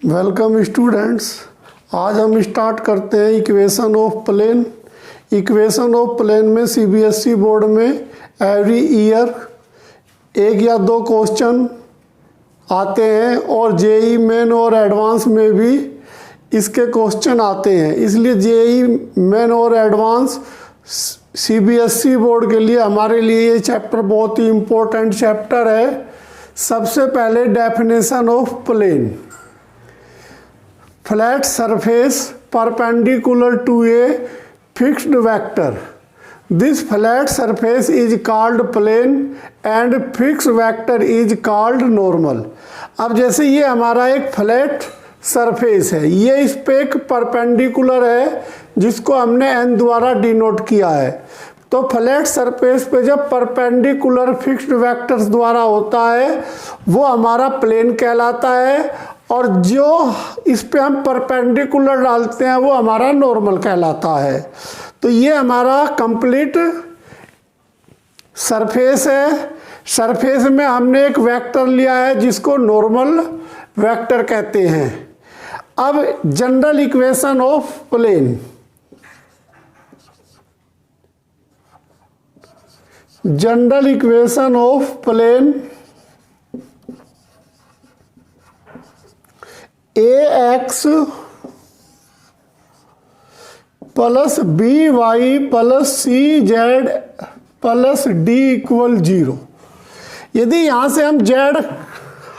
Welcome students. आज हम start करते हैं equation of plane. Equation of plane में सीबीएसई बोर्ड में एवरी ईयर एक या दो क्वेश्चन आते हैं और जेई मेन और एडवांस में भी इसके क्वेश्चन आते हैं। इसलिए जेई मेन और एडवांस सीबीएसई बोर्ड के लिए हमारे लिए ये चैप्टर बहुत ही इम्पोर्टेंट चैप्टर है। सबसे पहले definition of plane. Flat surface perpendicular to a fixed vector, this flat surface is called plane and fixed vector is called normal. अब जैसे ये हमारा एक फ्लैट सरफेस है, ये इस पे एक परपेंडिकुलर है जिसको हमने एन द्वारा डिनोट किया है। तो फ्लैट सरफेस पे जब परपेंडिकुलर फिक्स्ड वेक्टर्स द्वारा होता है वो हमारा प्लेन कहलाता है, और जो इस पे हम परपेंडिकुलर डालते हैं वो हमारा नॉर्मल कहलाता है। तो ये हमारा कंप्लीट सरफेस है। सरफेस में हमने एक वेक्टर लिया है जिसको नॉर्मल वेक्टर कहते हैं। अब general equation of plane. General equation of plane ax plus B Y plus C Z plus D equal 0। यदि यहाँ से हम जेड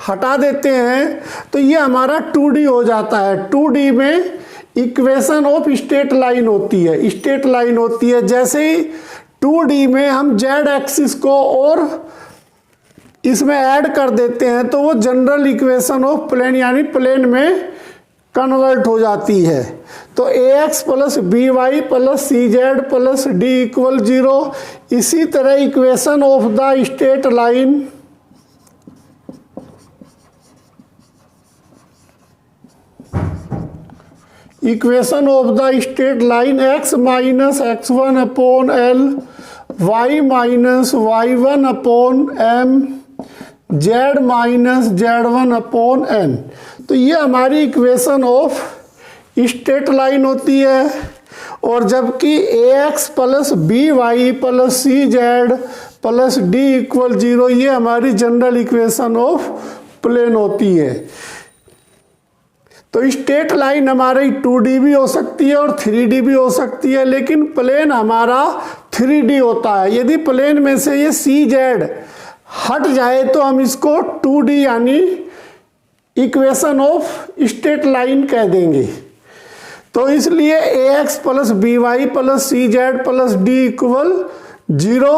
हटा देते हैं तो ये हमारा 2D हो जाता है। 2D में इक्वेशन ऑफ स्ट्रेट लाइन होती है। स्ट्रेट लाइन होती है जैसे ही 2D में हम जेड एक्सिस को और इसमें ऐड कर देते हैं तो वो जनरल इक्वेशन ऑफ प्लेन यानी प्लेन में कन्वर्ट हो जाती है। तो ax plus B Y plus C Z plus D equal 0। इसी तरह equation of the straight line equation of the straight line x minus x1 upon L y minus y1 upon m z minus z1 upon n। तो ये हमारी equation of straight line होती है। और जबकि ax plus B Y plus C Z plus D equal 0 ये हमारी general equation of plane होती है। तो स्ट्रेट लाइन हमारी 2D भी हो सकती है और 3D भी हो सकती है, लेकिन प्लेन हमारा 3D होता है। यदि प्लेन में से ये सी जेड हट जाए तो हम इसको 2D यानी इक्वेशन ऑफ स्ट्रेट लाइन कह देंगे। तो इसलिए ax plus B Y plus C Z plus D equal 0।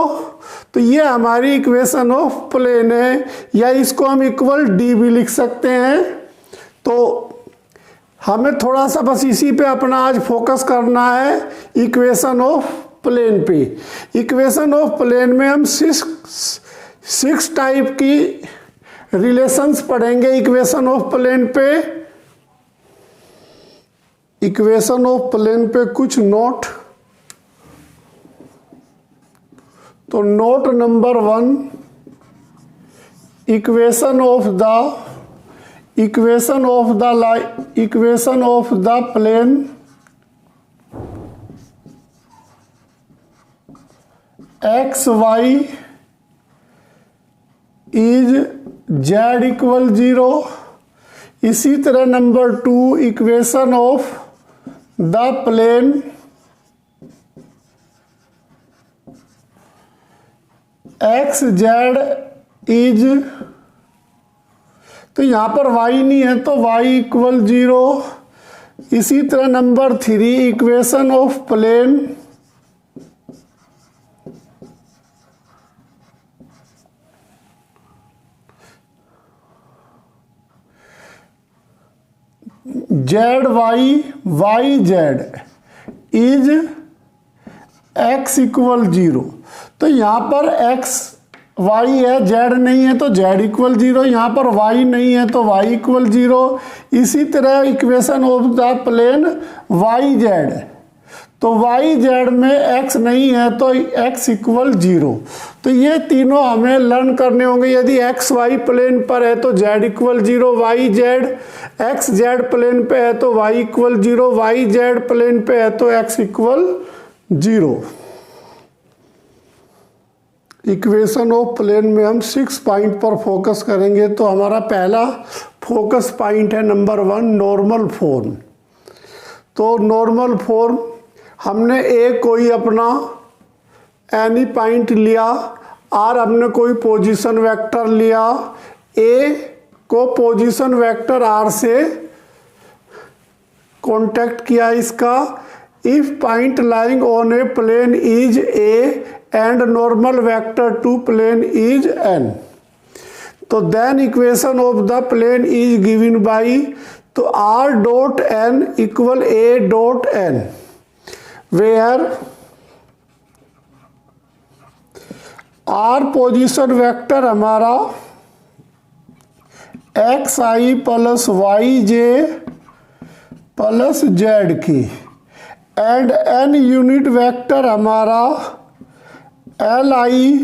तो ये हमारी इक्वेशन ऑफ प्लेन है, या इसको हम इक्वल डी भी लिख सकते हैं। तो हमें थोड़ा सा बस इसी पे अपना आज फोकस करना है, इक्वेशन ऑफ प्लेन पे। इक्वेशन ऑफ प्लेन में हम सिक्स टाइप की रिलेशंस पढ़ेंगे इक्वेशन ऑफ प्लेन पे। इक्वेशन ऑफ प्लेन पे कुछ नोट। तो note number 1, equation of the plane x y is z equal 0। इसी तरह number 2, equation of the plane x z is, तो यहाँ पर y नहीं है तो y इक्वल 0। इसी तरह number 3, equation of plane z y z is x equal 0। तो यहाँ पर x y है, जेड नहीं है तो जेड इक्वल 0, यहाँ पर y नहीं है तो y इक्वल 0। इसी तरह equation of the plane y z, तो वाई जेड में x नहीं है तो x इक्वल 0। तो ये तीनों हमें लर्न करने होंगे। यदि x y प्लेन पर है तो z equal 0, y z x z plane पे है तो y equal 0, y z plane पे है तो x equal 0। Equation of plane में हम 6 पॉइंट पर फोकस करेंगे। तो हमारा पहला फोकस पॉइंट है नंबर 1, नॉर्मल फॉर्म। तो नॉर्मल फॉर्म हमने ए कोई अपना एनी पॉइंट लिया, आर हमने कोई पोजीशन वेक्टर लिया, ए को पोजीशन वेक्टर आर से कांटेक्ट किया इसका। If point lying on A plane is A and normal vector to plane is N, तो then equation of the plane is given by, तो R dot N equal A dot N, where R position vector हमारा X I plus Y J plus Z K, and N unit vector हमारा L आई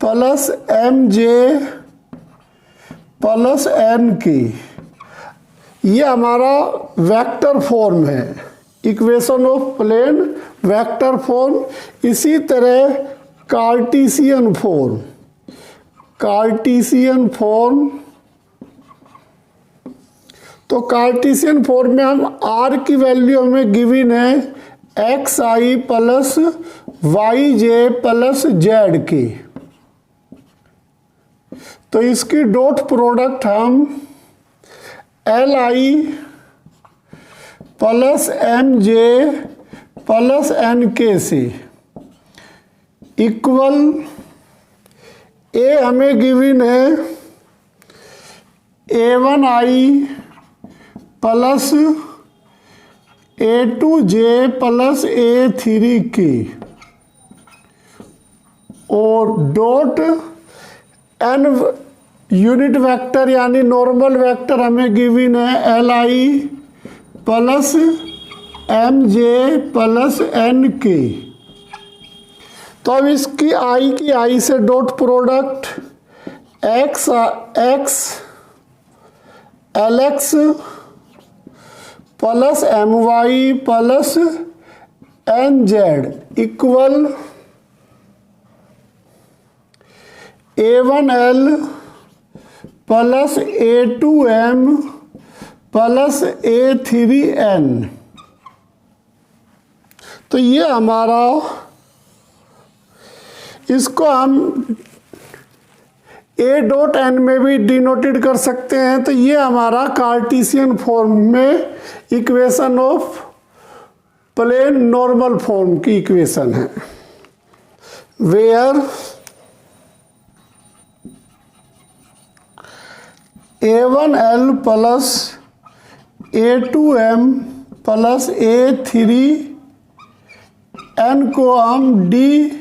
plus M जे plus N K. ये हमारा vector form है, equation of plane vector form. इसी तरह Cartesian form, Cartesian form, तो Cartesian form में हम R की वैल्यू हमें गिवन है X I plus Y J plus Z K, तो इसकी डॉट प्रोडक्ट हम एल आई प्लस एम जे प्लस एन के से इक्वल, ए हमें गिवन है A one I plus A two J plus A three K, और dot N unit vector यानी normal vector हमें given है एल आई प्लस एम जे plus N की। तो अब इसकी आई से dot product x l x plus m y plus n z equal a one l plus A two m plus A three n. तो ये हमारा, इसको हम ए डॉट एन में भी डिनोटेड कर सकते हैं। तो ये हमारा कार्टेशियन फॉर्म में equation of plane normal form की इक्वेशन है, where a one l plus A two m plus A three n को हम डी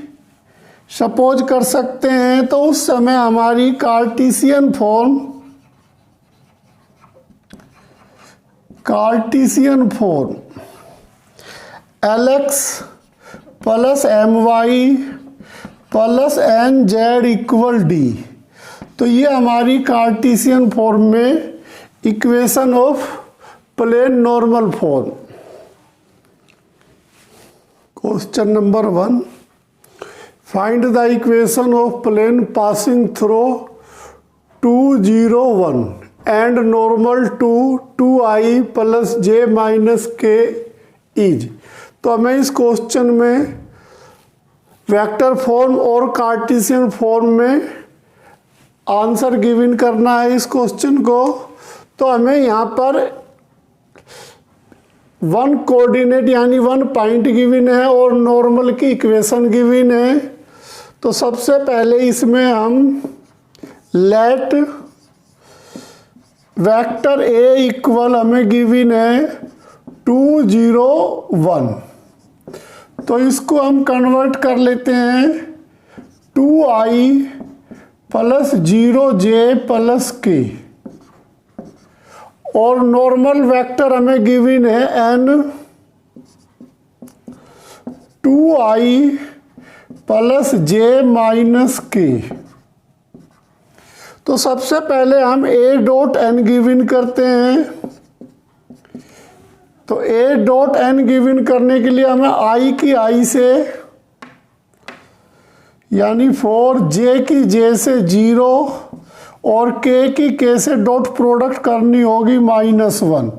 सपोज कर सकते हैं। तो उस समय हमारी Cartesian form l x plus m y plus n z equal d. तो ये हमारी कार्टेशियन फॉर्म में equation of plane normal form. Question number 1, find the equation of plane passing through 2 0 1 and normal to 2i plus J minus k is. तो हमें इस question में vector form और Cartesian form में आंसर गिवन करना है इस क्वेश्चन को। तो हमें यहाँ पर 1 कोऑर्डिनेट यानी 1 पॉइंट गिवन है और नॉर्मल की इक्वेशन गिवन है। तो सबसे पहले इसमें हम लेट वेक्टर ए इक्वल हमें गिवन है 2 0 1। तो इसको हम कन्वर्ट कर लेते हैं 2i प्लस 0 जे प्लस के, और नॉर्मल वेक्टर हमें गिवन है n 2i प्लस जे माइनस के। तो सबसे पहले हम a डॉट एन गिवन करते हैं। तो a डॉट एन गिवन करने के लिए हमें i की i से यानी 4 j की j से 0 और k की k से डॉट प्रोडक्ट करनी होगी -1।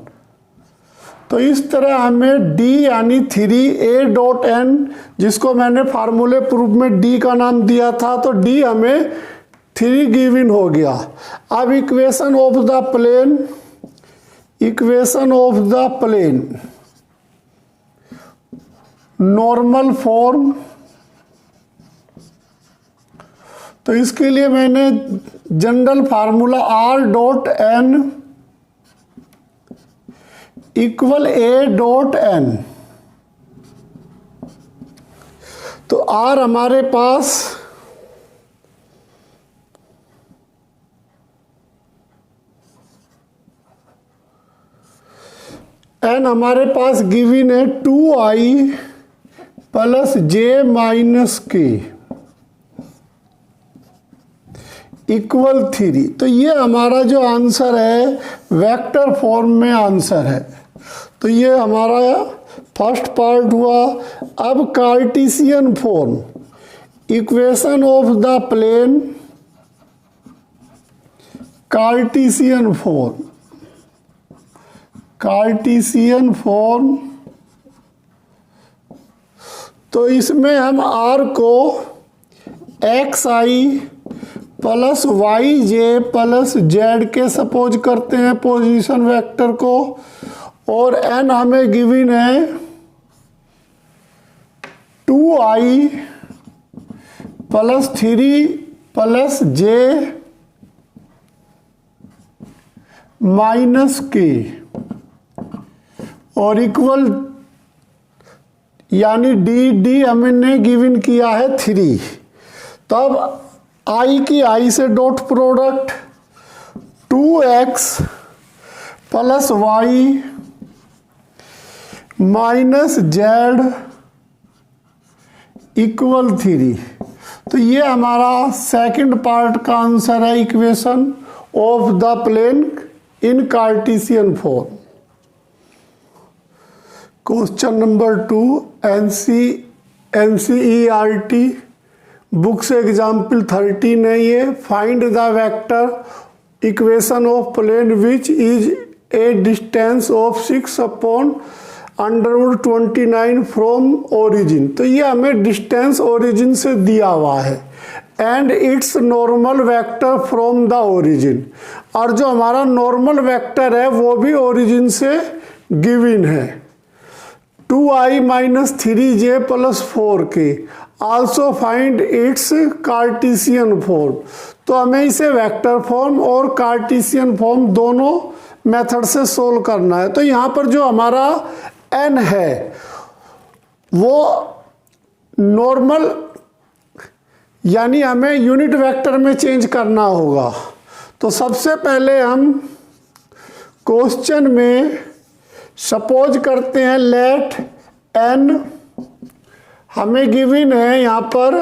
तो इस तरह हमें d यानी 3a डॉट n, जिसको मैंने फार्मूले प्रूफ में d का नाम दिया था, तो d हमें 3 गिवन हो गया। अब equation of the plane normal form. तो इसके लिए मैंने general formula r dot n equal a dot n। तो r हमारे पास n हमारे पास गिवन है 2i प्लस जे माइनस के इक्वल 3। तो ये हमारा जो आंसर है वेक्टर फॉर्म में आंसर है। तो ये हमारा फर्स्ट पार्ट हुआ। अब Cartesian form, equation of the plane Cartesian form. तो इसमें हम r को xi प्लस वाई जे प्लस जेड के सपोज करते हैं पोजीशन वेक्टर को, और n हमें गिवन है 2i प्लस 3 प्लस जे माइनस के और इक्वल यानी डी हमने गिवन किया है 3। तो अब i की i से dot product 2x plus y minus Z equal 3। तो ये हमारा सेकंड पार्ट का आंसर है equation of the plane in Cartesian form. Question number 2 NCERT books example 13 है ये। Find the vector equation of plane which is a distance of 6/√29 from origin. तो ये हमें डिस्टेंस ओरिजिन से दिया हुआ है and it's normal vector from the origin, और जो हमारा नॉर्मल वेक्टर है वो भी ओरिजिन से गिवन है 2i minus 3j plus 4k। Also find its Cartesian form. तो हमें इसे वेक्टर फॉर्म और कार्टेशियन फॉर्म दोनों मेथड से सोल्व करना है। तो यहाँ पर जो हमारा n है वो नॉर्मल यानी हमें यूनिट वेक्टर में चेंज करना होगा। तो सबसे पहले हम क्वेश्चन में सपोज करते हैं लेट n हमें गिवन है यहाँ पर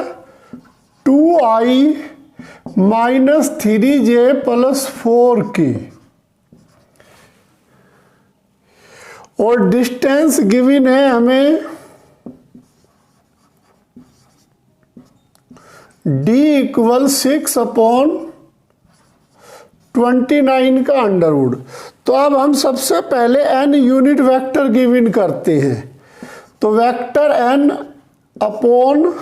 2i minus 3j plus 4k और डिस्टेंस गिवन है हमें d इक्वल 6/29 का अंडरवुड। तो अब हम सबसे पहले n यूनिट वेक्टर गिवन करते हैं। तो vector n upon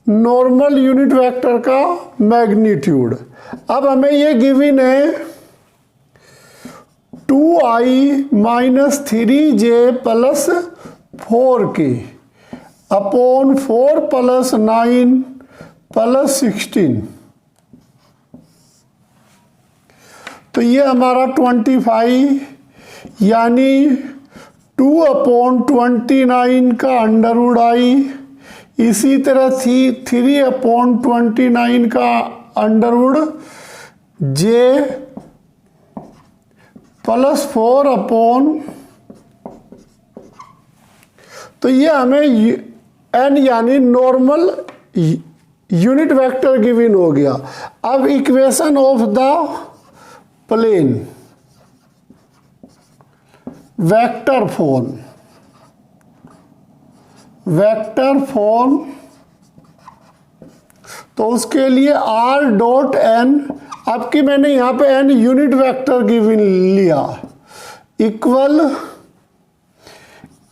normal unit vector का मैग्नीट्यूड। अब हमें ये गिवन है 2i minus 3j plus 4k upon 4 plus 9 plus 16। तो ये हमारा 25 यानी 2/29 का अंडरवुड आई। इसी तरह 3/29 का अंडरवुड जे प्लस 4 अपॉन। तो ये हमें एन यानी नॉर्मल यूनिट वेक्टर गिवन हो गया। अब equation of the plane vector form, तो उसके लिए r डॉट n, अब कि मैंने यहां पे n यूनिट वेक्टर गिवन लिया, इक्वल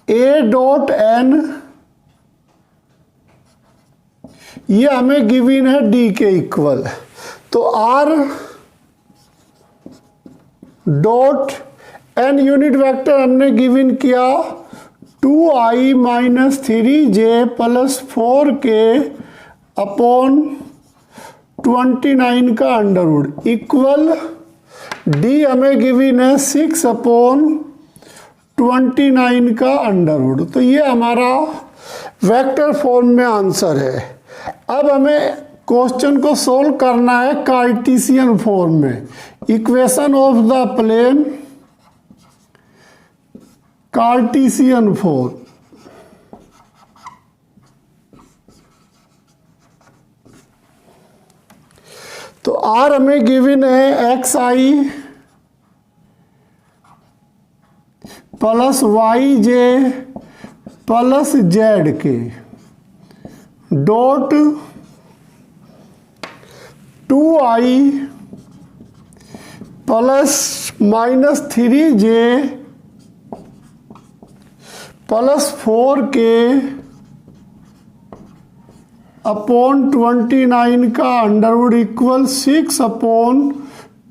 a डॉट n, ये हमें गिवन है d के इक्वल, तो r dot n unit vector हमने गिवन किया 2i minus 3j plus 4k upon 29 का अंडर रूट, इक्वल d हमें गिवन है 6 अपॉन 29 का अंडर रूट। तो ये हमारा वेक्टर फॉर्म में आंसर है। अब हमें क्वेश्चन को सोल्व करना है कार्टेशियन फॉर्म में। Equation of the plane Cartesian form, तो r हमें गिवन है xi plus yj plus z k dot 2i plus minus 3j plus 4k upon 29 का अंडरवुड इक्वल 6 अपॉन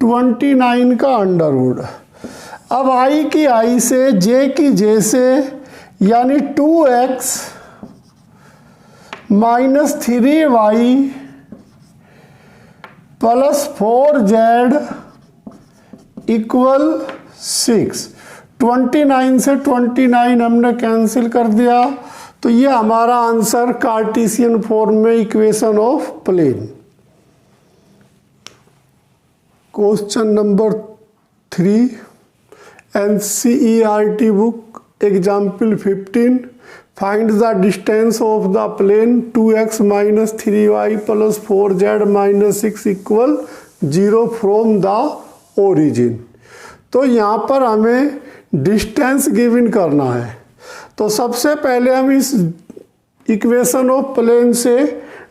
29 का अंडरवुड। अब i की i से j की j से, यानी 2x minus 3y plus 4z equal 6। 29 से 29 हमने कैंसिल कर दिया, तो ये हमारा आंसर कार्टेशियन फॉर्म में equation of plane. Question number 3 NCERT book example 15, find the distance of the plane 2x minus 3y plus 4z minus 6 equal 0 from the origin. तो यहाँ पर हमें डिस्टेंस गिवन करना है। तो सबसे पहले हम इस इक्वेशन ऑफ प्लेन से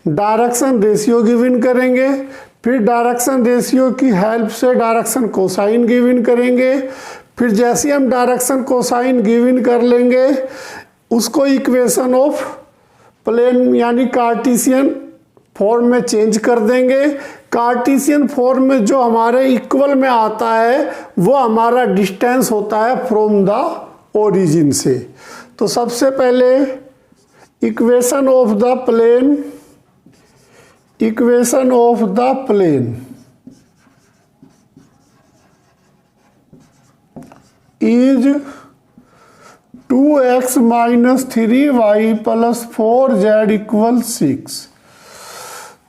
डायरेक्शन रेशियो गिवन करेंगे, फिर डायरेक्शन रेशियो की हेल्प से डायरेक्शन कोसाइन गिवन करेंगे, फिर जैसे हम डायरेक्शन कोसाइन गिवन कर लेंगे उसको इक्वेशन ऑफ प्लेन यानी कार्टेशियन फॉर्म में चेंज कर देंगे। कार्टेशियन फॉर्म में जो हमारे इक्वल में आता है वो हमारा डिस्टेंस होता है फ्रॉम द ओरिजिन से। तो सबसे पहले equation of the plane, equation of the plane is 2x minus 3y plus 4z equal 6।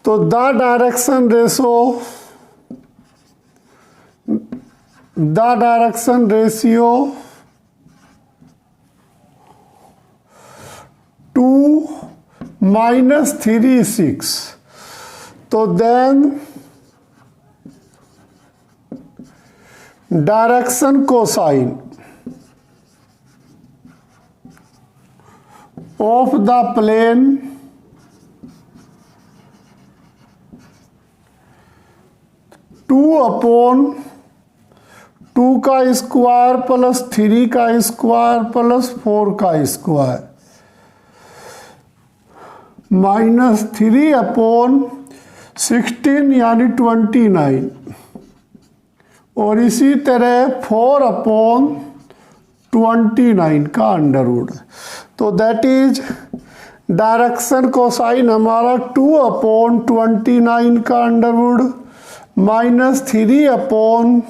तो द डायरेक्शन रेशियो 2 माइनस 3 6। तो then direction cosine of the plane two upon 2 का square plus 3 का square plus 4 का square minus 3 upon 16 यानी 29, और इसी तरह 4 upon 29 का अंडर रूट। तो दैट इज डायरेक्शन कोसाइन हमारा 2 अपॉन 29 का अंडर रूट माइनस 3 अपॉन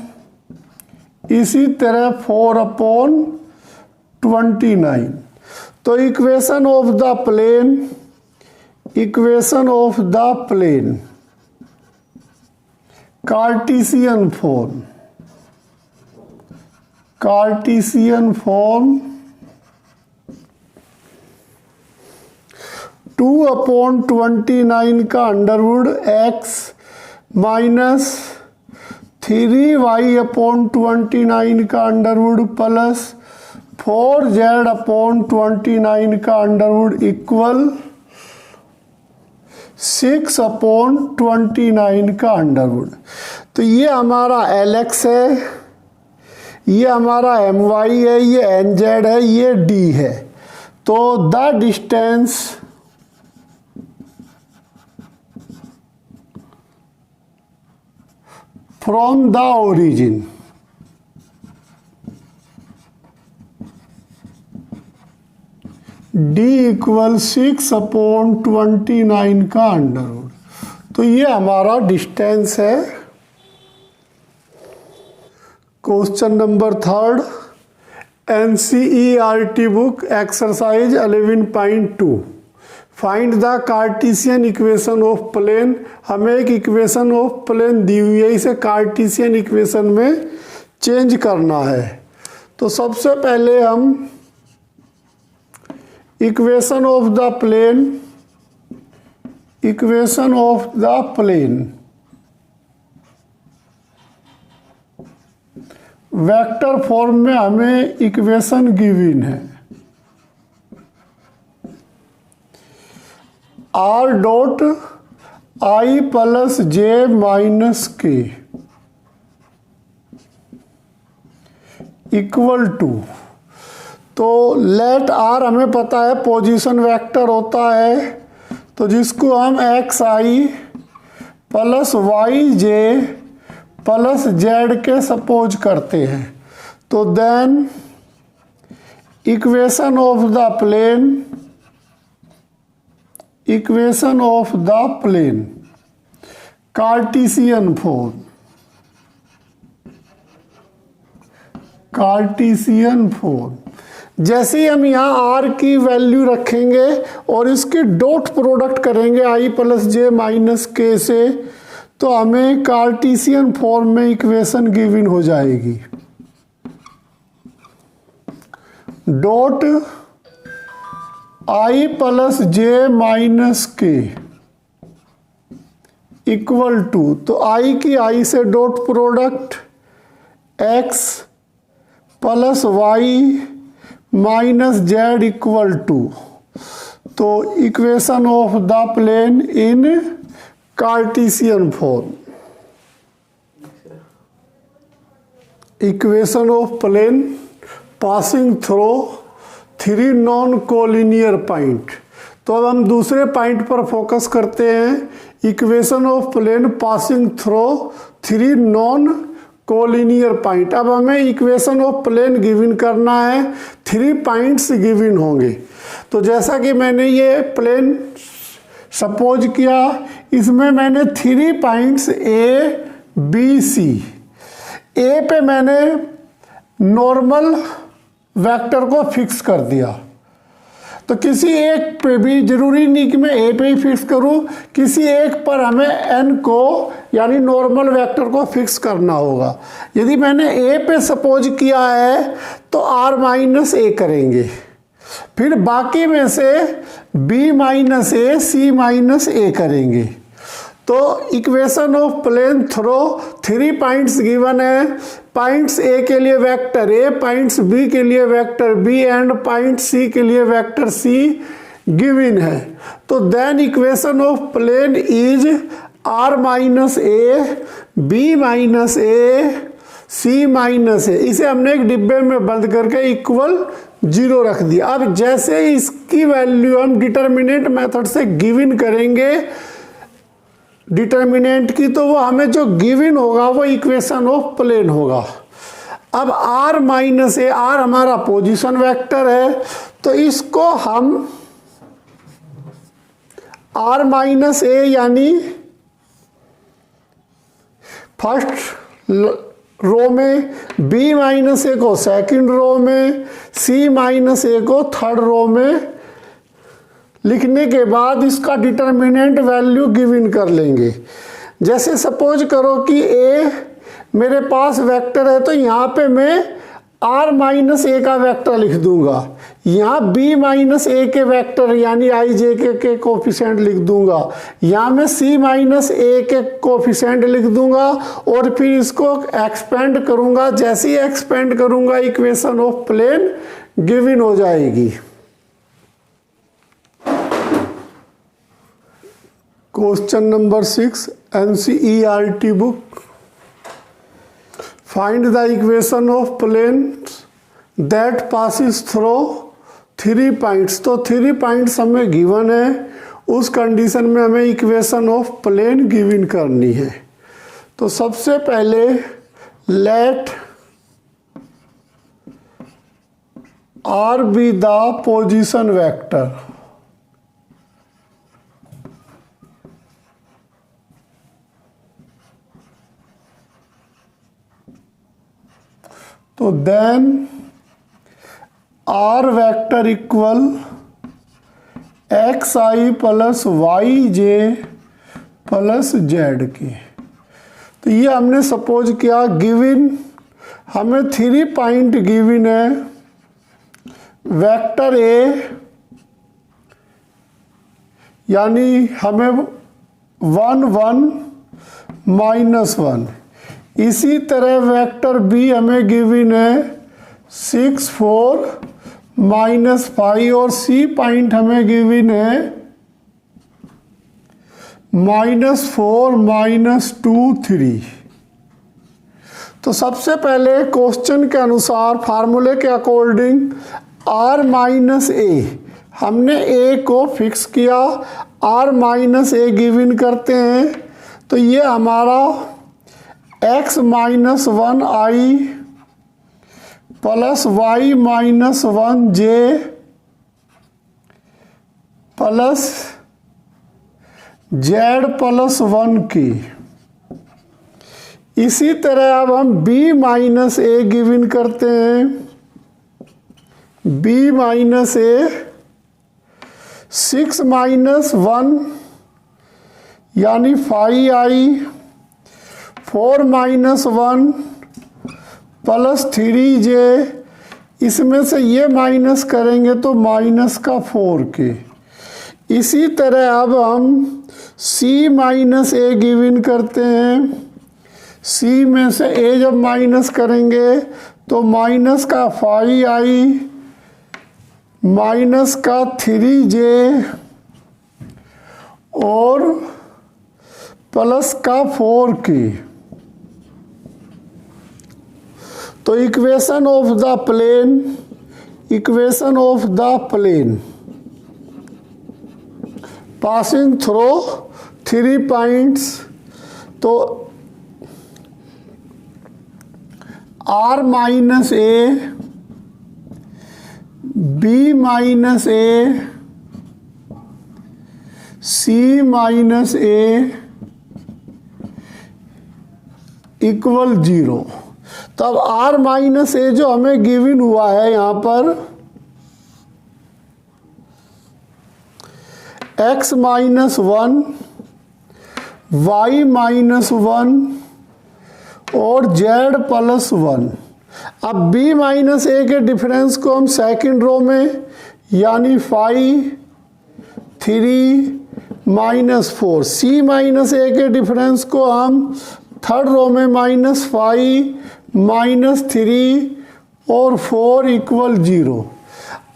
इसी तरह 4 अपॉन 29। तो equation of the plane, equation of the plane Cartesian form, Cartesian form 2/29 का अंडरवुड x माइनस 3y/29 का अंडरवुड प्लस 4z/29 का Underwood equal 6/29 का under root. तो ये हमारा Lx है, ये हमारा My है, ये Nz है, ये D है। तो the distance from the origin D equal 6/29 का अंडरवुड। तो ये हमारा डिस्टेंस है। Question number 3 NCERT book exercise 11.2 find the Cartesian equation of plane. हमें एक इक्वेशन ऑफ प्लेन दी हुई है, इसे कार्टेशियन इक्वेशन में चेंज करना है। तो सबसे पहले हम equation of the plane vector form में हमें इक्वेशन गिवन है। r dot i plus j minus के इक्वल टू, तो लेट r हमें पता है पोजीशन वेक्टर होता है, तो जिसको हम xi plus yj plus z k suppose करते हैं। तो then equation of the plane Cartesian form. जैसे ही हम यहाँ r की वैल्यू रखेंगे और इसके डॉट प्रोडक्ट करेंगे i plus J minus K से, तो हमें कार्टेशियन फॉर्म में इक्वेशन गिवन हो जाएगी। Dot i plus J minus के इक्वल टू, तो i की i से dot product x plus y minus Z equal to, तो equation of the plane in Cartesian form. Equation of plane passing through 3 non collinear point. तो अब हम दूसरे point पर फोकस करते हैं। Equation of plane passing through 3 non collinear point. अब हमें इक्वेशन ऑफ प्लेन गिवन करना है, 3 पॉइंट्स गिवन होंगे। तो जैसा कि मैंने ये प्लेन सपोज किया, इसमें मैंने 3 पॉइंट्स A B C। ए पे मैंने नॉर्मल वेक्टर को फिक्स कर दिया, तो किसी एक पे भी, जरूरी नहीं कि मैं ए पे ही फिक्स करूं, किसी एक पर हमें एन को यानी नॉर्मल वेक्टर को फिक्स करना होगा। यदि मैंने ए पे सपोज किया है तो आर माइनस ए करेंगे, फिर बाकी में से B minus A C minus A करेंगे। तो equation of plane through 3 points given है। पॉइंट्स ए के लिए वेक्टर ए, पॉइंट्स बी के लिए vector B and point C के लिए वेक्टर सी गिवन है। तो then equation of plane is R minus A B minus A C minus A. इसे हमने एक डिब्बे में बंद करके इक्वल 0 रख दिया। अब जैसे इसकी वैल्यू हम डिटर्मिनेंट मेथड से गिवन करेंगे डिटर्मिनेंट की, तो वो हमें जो गिवन होगा वो इक्वेशन ऑफ प्लेन होगा। अब r माइनस ए, r हमारा पोजीशन वेक्टर है, तो इसको हम r माइनस ए यानी फर्स्ट रो में, b माइनस ए को सेकंड रो में, c माइनस ए को थर्ड रो में लिखने के बाद इसका डिटर्मिनेंट वैल्यू गिवन कर लेंगे। जैसे सपोज करो कि a मेरे पास वेक्टर है, तो यहाँ पे मैं r माइनस ए का वेक्टर लिख दूंगा। यहाँ b माइनस ए के वेक्टर यानी आई जे के कोफिशिएंट लिख दूंगा, यहाँ मैं c माइनस ए के कोफिशिएंट लिख दूंगा और फिर इसको एक्सपेंड करूंगा। जैसे ही एक्सपेंड करूंगा इक्वेशन ऑफ प्लेन गिवन हो जाएगी। Question number 6 NCERT book, find the equation of plane that passes through 3 points. तो 3 पॉइंट्स हमें गिवन है, उस कंडीशन में हमें इक्वेशन ऑफ प्लेन गिवन करनी है। तो सबसे पहले let R be the position vector. तो then R vector equal xi plus yj plus z के। तो ये हमने सपोज किया गिवन, हमें 3 पॉइंट गिवन है, वेक्टर ए यानी हमें 1 1 माइनस 1, इसी तरह वेक्टर बी हमें गिवन है 6 4 माइनस 5 और सी पॉइंट हमें गिवन है -4 -2 3। तो सबसे पहले क्वेश्चन के अनुसार फार्मूले के अकॉर्डिंग r माइनस ए, हमने a को फिक्स किया, r माइनस ए गिवन करते हैं। तो ये हमारा x minus 1 i plus y minus 1 j plus z plus 1 की। इसी तरह अब हम b माइनस ए गिवन करते हैं, b माइनस ए 6 माइनस 1 यानी 5i 4 माइनस 1 प्लस 3j, इसमें से ये माइनस करेंगे तो माइनस का 4 के। इसी तरह अब हम c माइनस ए गिवन करते हैं, c में से a जब माइनस करेंगे तो माइनस का 5i माइनस का 3j और प्लस का 4 की। तो equation of the plane, equation of the plane passing through 3 points. तो r minus a, b minus a, c minus a equal 0। तो अब r माइनस ए जो हमें गिवन हुआ है यहाँ पर x माइनस 1 y माइनस 1 और z प्लस 1। अब b माइनस ए के डिफरेंस को हम सेकंड रो में यानी 5 3 माइनस 4, c माइनस ए के डिफरेंस को हम थर्ड रो में -5 -3 और 4 इक्वल 0।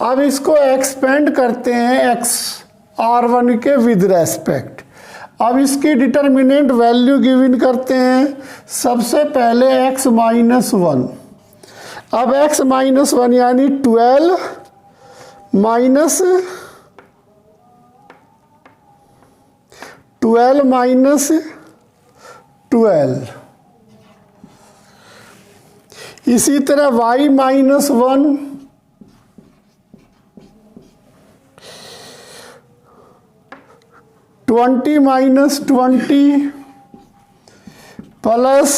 अब इसको एक्सपेंड करते हैं x r1 के विद रेस्पेक्ट। अब इसकी डिटर्मिनेंट वैल्यू गिवन करते हैं, सबसे पहले x माइनस 1। अब x माइनस 1 यानी 12 माइनस 12। इसी तरह y minus 1 20 minus 20 plus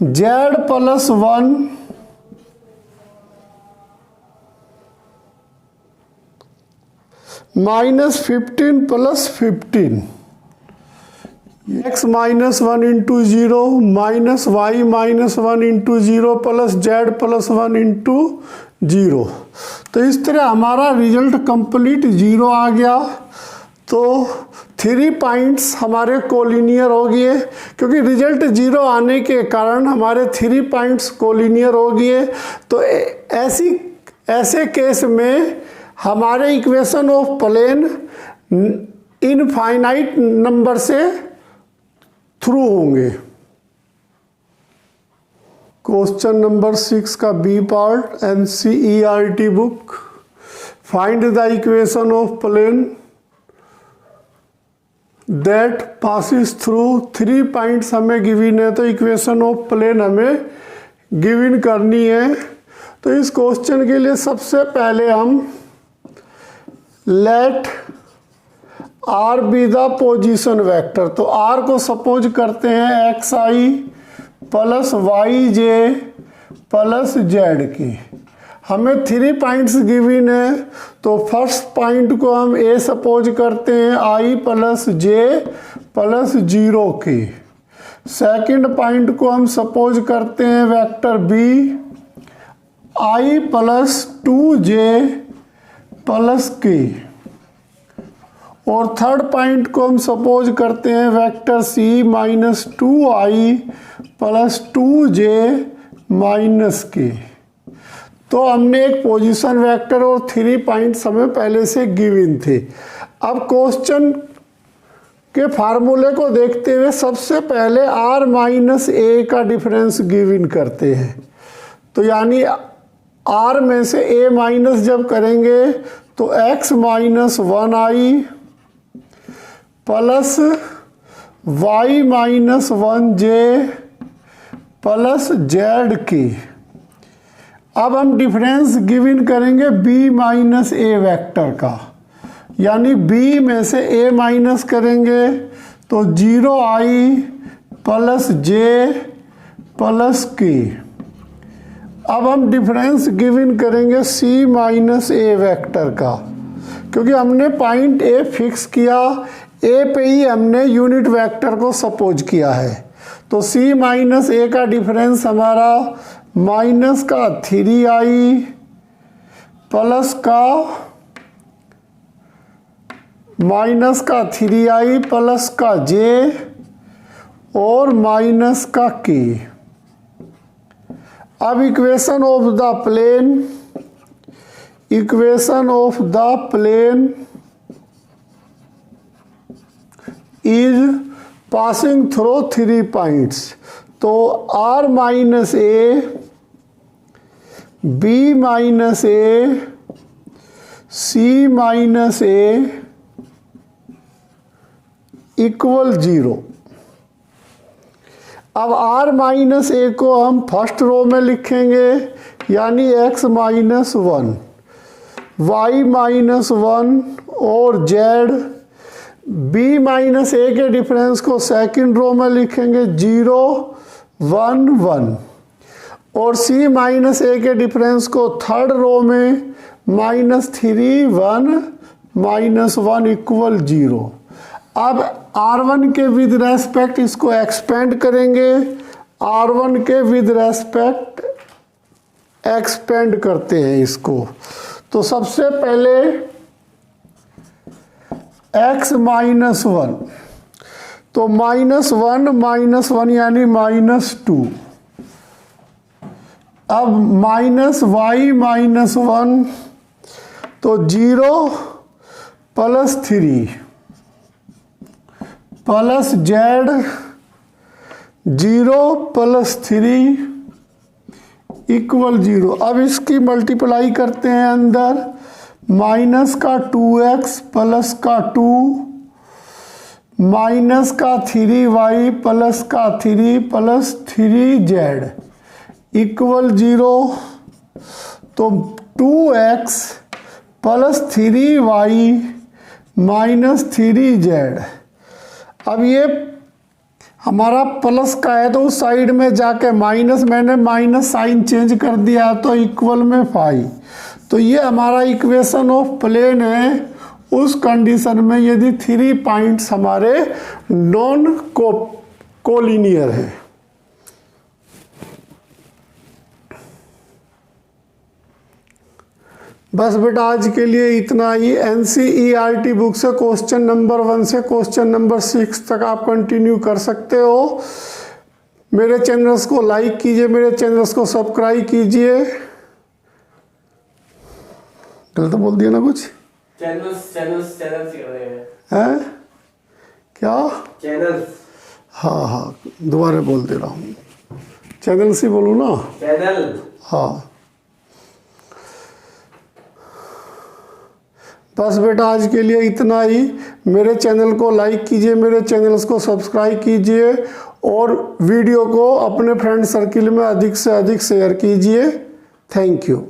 z plus 1 -15 plus 15। x minus 1 into 0 minus y minus 1 into 0 plus z plus 1 into 0। तो इस तरह हमारा रिजल्ट कंप्लीट 0 आ गया। तो 3 पॉइंट्स हमारे कोलिनियर हो गए, क्योंकि रिजल्ट 0 आने के कारण हमारे 3 पॉइंट्स कोलिनियर हो गए। तो ऐसे केस में हमारे equation of plane infinite number से थ्रू होंगे। क्वेश्चन नंबर 6 का b part NCERT book, find the equation of plane that passes through 3 points हमें गिवन है। तो इक्वेशन ऑफ प्लेन हमें गिवन करनी है। तो इस क्वेश्चन के लिए सबसे पहले हम let r be the position vector, तो आर को सपोज करते हैं xi plus yj plus z की। हमें 3 पॉइंट्स गिवन है, तो फर्स्ट पॉइंट को हम a सपोज करते हैं i प्लस j प्लस 0 की। सेकंड पॉइंट को हम सपोज करते हैं vector b i plus 2j plus k। और थर्ड पॉइंट को हम सपोज करते हैं vector c minus 2i plus 2j minus k। तो हमने एक पोजीशन वेक्टर और 3 पॉइंट्स हमें पहले से गिवन थे। अब क्वेश्चन के फार्मूले को देखते हुए सबसे पहले r माइनस a का डिफरेंस गिवन करते हैं। तो यानी r में से a माइनस जब करेंगे तो x minus 1i plus y minus 1j plus z की। अब हम डिफरेंस गिवन करेंगे b माइनस a वेक्टर का, यानी b में से a माइनस करेंगे तो 0i plus j plus k। अब हम डिफरेंस गिवन करेंगे c माइनस a वेक्टर का, क्योंकि हमने पॉइंट a फिक्स किया, a पे ही हमने यूनिट वेक्टर को सपोज किया है। तो c माइनस a का डिफरेंस हमारा माइनस का 3i प्लस का माइनस का 3i प्लस का j और माइनस का k। अब equation of the plane is passing through 3 points. तो r minus a, b minus a, c minus a equal 0। अब r माइनस a को हम फर्स्ट रो में लिखेंगे, यानी x माइनस 1, y माइनस 1 और z। b माइनस a के difference को सेकंड रो में लिखेंगे 0 1 1, और c माइनस a के डिफरेंस को थर्ड रो में माइनस 3 1 माइनस 1 इक्वल 0। अब r1 के विद रेस्पेक्ट इसको एक्सपेंड करेंगे, r1 के विद रेस्पेक्ट एक्सपेंड करते हैं इसको। तो सबसे पहले x माइनस 1, तो माइनस 1 यानी माइनस 2। अब माइनस y माइनस 1, तो 0 plus 3 plus z 0 plus 3 equal 0। अब इसकी मल्टीप्लाई करते हैं अंदर, माइनस का 2x प्लस का 2 माइनस का 3y प्लस का 3 प्लस 3z इक्वल 0। तो 2x plus 3y minus 3z। अब ये हमारा प्लस का है तो उस साइड में जाके माइनस, मैंने माइनस साइन चेंज कर दिया तो इक्वल में 5। तो ये हमारा इक्वेशन ऑफ प्लेन है उस कंडीशन में यदि 3 पॉइंट्स हमारे नॉन कोलिनियर है। बस बेटा आज के लिए इतना ही। NCERT बुक से क्वेश्चन नंबर 1 से क्वेश्चन नंबर 6 तक आप कंटिन्यू कर सकते हो। मेरे चैनल्स को लाइक कीजिए, मेरे चैनल्स को सब्सक्राइब कीजिए। गलत बोल दिया ना कुछ? चैनल्स कर रहे हैं क्या? चैनल्स। हाँ दोबारा बोल दे रहा हूँ, चैनल से बोलूँ ना, चैनल। हाँ बस बेटा आज के लिए इतना ही। मेरे चैनल को लाइक कीजिए, मेरे चैनल्स को सब्सक्राइब कीजिए और वीडियो को अपने फ्रेंड सर्किल में अधिक से अधिक शेयर कीजिए। Thank you.